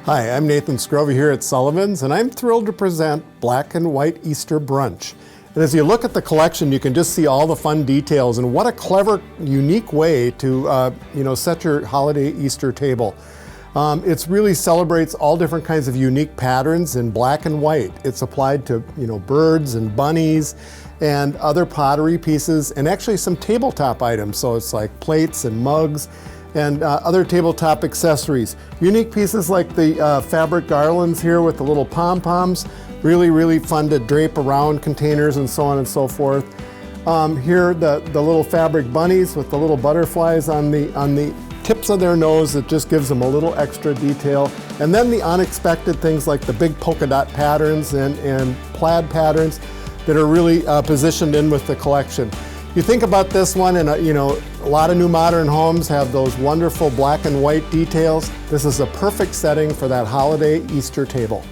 Hi, I'm Nathan Scrovey here at Sullivan's, and I'm thrilled to present Black and White Easter Brunch. And as you look at the collection, you can just see all the fun details, and what a clever, unique way to set your holiday Easter table. It really celebrates all different kinds of unique patterns in black and white. It's applied to birds and bunnies and other pottery pieces, and actually some tabletop items. So it's like plates and mugs and other tabletop accessories. Unique pieces like the fabric garlands here with the little pom-poms. Really fun to drape around containers and so on and so forth. Here the little fabric bunnies with the little butterflies on the tips of their nose. That just gives them a little extra detail. And then the unexpected things like the big polka dot patterns and plaid patterns that are really positioned in with the collection. You think about this one, and a lot of new modern homes have those wonderful black and white details. This is a perfect setting for that holiday Easter table.